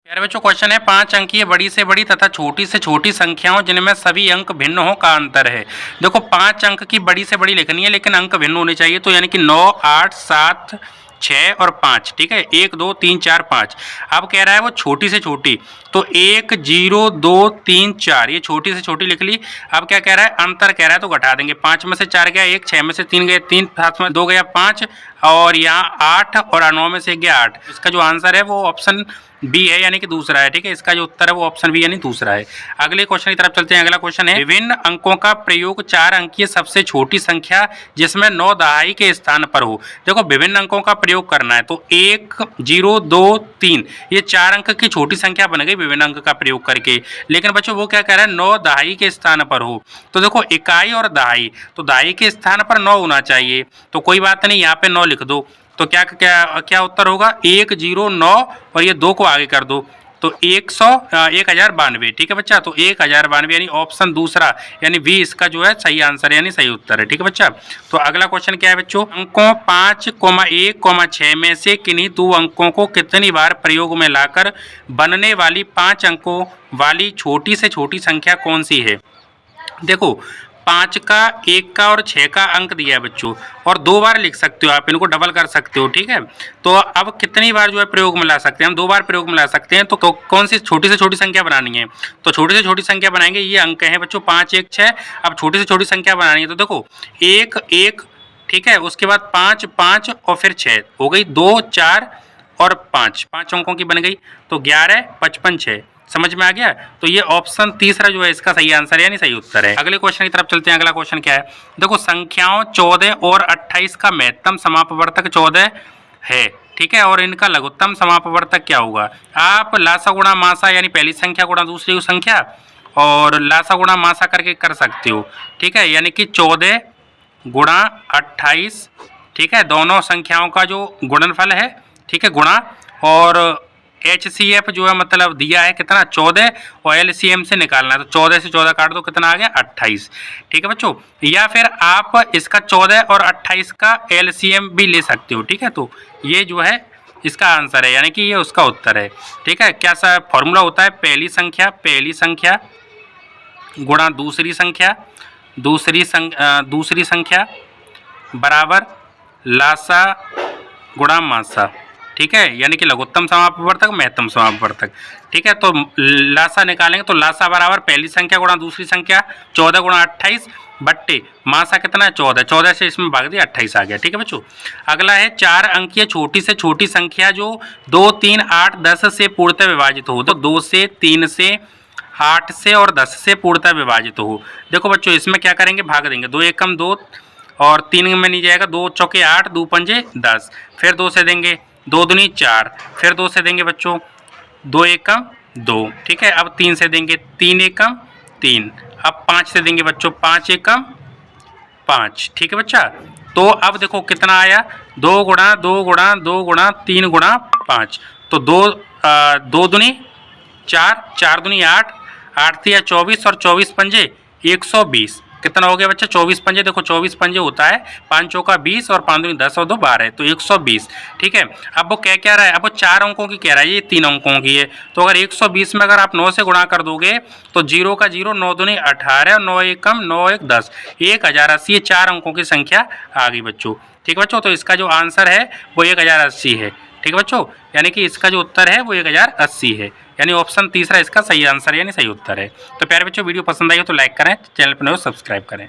प्यारे बच्चों क्वेश्चन है 5 अंकीय बड़ी से बड़ी तथा छोटी से छोटी संख्याओं जिनमें सभी अंक भिन्न हो का अंतर है। देखो 5 अंक की बड़ी से बड़ी लिखनी है लेकिन अंक भिन्न होने चाहिए, तो यानी कि 9, 8, 7, 6 और 5। ठीक है, 1, 2, 3, 4, 5। अब कह रहा है वो छोटी से छोटी, तो 1, 0, 2, 3, 4 ये छोटी से छोटी लिख ली। अब क्या कह रहा है, अंतर कह रहा है तो घटा देंगे। 5 में से 4 गया 1, 6 में से 3 गए 3, 7 में 2 गया 5 और यहाँ 8 और 9 में से गया 8। इसका जो आंसर है वो ऑप्शन बी है, यानी कि दूसरा है। ठीक है, इसका जो उत्तर है वो ऑप्शन बी यानी दूसरा है। अगले क्वेश्चन की तरफ चलते हैं। अगला क्वेश्चन है विभिन्न अंकों का प्रयोग 4 अंकीय सबसे छोटी संख्या जिसमें 9 दहाई के स्थान पर हो। देखो विभिन्न अंकों का प्रयोग करना है, तो 1, 0, 2, 3 ये 4 अंक की छोटी संख्या बन गई विभिन्न अंक का प्रयोग करके। लेकिन बच्चों वो क्या कह रहा है, 9 दहाई के स्थान पर हो। तो देखो इकाई और दहाई, तो दहाई के स्थान पर 9 होना चाहिए, तो कोई बात नहीं यहाँ पे 9 लिख दो। तो क्या क्या क्या उत्तर होगा, 1, 0, 9 और ये 2 को आगे कर दो तो 1092। ठीक है बच्चा, तो 1092 यानी ऑप्शन दूसरा यानी बी इसका जो है सही आंसर यानी सही उत्तर है। ठीक है बच्चा, तो अगला क्वेश्चन क्या है बच्चों, अंकों 5, 1, 6 में से किन्हीं 2 अंकों को कितनी बार प्रयोग में लाकर बनने वाली 5 अंकों वाली छोटी से छोटी संख्या कौन सी है। देखो 5 का, 1 का और 6 का अंक दिया है बच्चों, और 2 बार लिख सकते हो आप, इनको डबल कर सकते हो। ठीक है, तो अब कितनी बार जो है प्रयोग में ला सकते हैं हम, 2 बार प्रयोग में ला सकते हैं। तो कौन सी छोटी से छोटी संख्या बनानी है, तो छोटी से छोटी संख्या बनाएंगे, ये अंक हैं बच्चों 5, 1, 6। अब छोटी से छोटी संख्या बनानी है तो देखो 1, 1, ठीक है, उसके बाद 5, 5 और फिर 6 हो गई, 2, 4 और 5 अंकों की बन गई, तो 11, 55, 6। समझ में आ गया, तो ये ऑप्शन तीसरा जो है इसका सही आंसर है यानी सही उत्तर है। अगले क्वेश्चन की तरफ चलते हैं। अगला क्वेश्चन क्या है, देखो संख्याओं 14 और 28 का महत्तम समापवर्तक 14 है। ठीक है, और इनका लघुत्तम समापवर्तक क्या होगा। आप लासा गुणा मासा यानी पहली संख्या गुणा दूसरी संख्या और लासा गुणा मासा करके कर सकते हो। ठीक है, यानी कि 14 गुणा 28, ठीक है, दोनों संख्याओं का जो गुणनफल है, ठीक है, गुणा, और HCF जो है मतलब दिया है कितना 14 और LCM से निकालना है, तो 14 से 14 काट दो कितना आ गया 28। ठीक है बच्चों, या फिर आप इसका 14 और 28 का LCM भी ले सकते हो। ठीक है, तो ये जो है इसका आंसर है यानी कि ये उसका उत्तर है। ठीक है, क्या सा फॉर्मूला होता है, पहली संख्या गुणा दूसरी संख्या बराबर लासा गुणा मासा। ठीक है, यानी कि लघुत्तम समापवर्तक महत्तम समापवर्तक। ठीक है, तो लासा निकालेंगे तो लासा बराबर पहली संख्या गुणा दूसरी संख्या 14 गुणा 28 बट्टे मासा कितना है 14, 14 से इसमें भाग दिया 28 आ गया। ठीक है बच्चों, अगला है 4 अंकीय छोटी से छोटी संख्या जो 2, 3, 8, 10 से पूर्णतः विभाजित हो। तो 2 से, 3 से, 8 से और 10 से पूर्णतः विभाजित हो। देखो बच्चों इसमें क्या करेंगे, भाग देंगे, 2 एकम 2 और 3 में नहीं जाएगा, 2 चौके 8, 2 पंजे 10, फिर 2 से देंगे, 2 दूनी 4, फिर 2 से देंगे बच्चों 2 एकम 2। ठीक है, अब 3 से देंगे 3 एकम 3, अब 5 से देंगे बच्चों 5 एकम 5। ठीक है बच्चा, तो अब देखो कितना आया, 2 गुणा 2 गुणा 2 गुणा 3 गुणा 5, तो 2 दूनी 4, 4 दूनी 8, 8 तिया 24 और 24 पंजे 120। कितना हो गया बच्चा 24 पंजे, देखो 24 पंजे होता है 5 चौका 20 और 5 दूनी 10 और 2 12, तो 120। ठीक है, अब वो क्या रहा है, अब वो 4 अंकों की कह रहा है, ये 3 अंकों की है, तो अगर 120 में अगर आप 9 से गुणा कर दोगे तो 0 का 0, 9 दूनी 18 और 9 एकम 9 एक 10, 1080 ये 4 अंकों की संख्या आ गई बच्चों। ठीक है बच्चों, तो इसका जो आंसर है वो 1080 है। ठीक है बच्चों, यानी कि इसका जो उत्तर है वो 1080 है, यानी ऑप्शन तीसरा इसका सही आंसर यानी सही उत्तर है। तो प्यारे बच्चों वीडियो पसंद आई हो तो लाइक करें, चैनल पर नए हो सब्सक्राइब करें।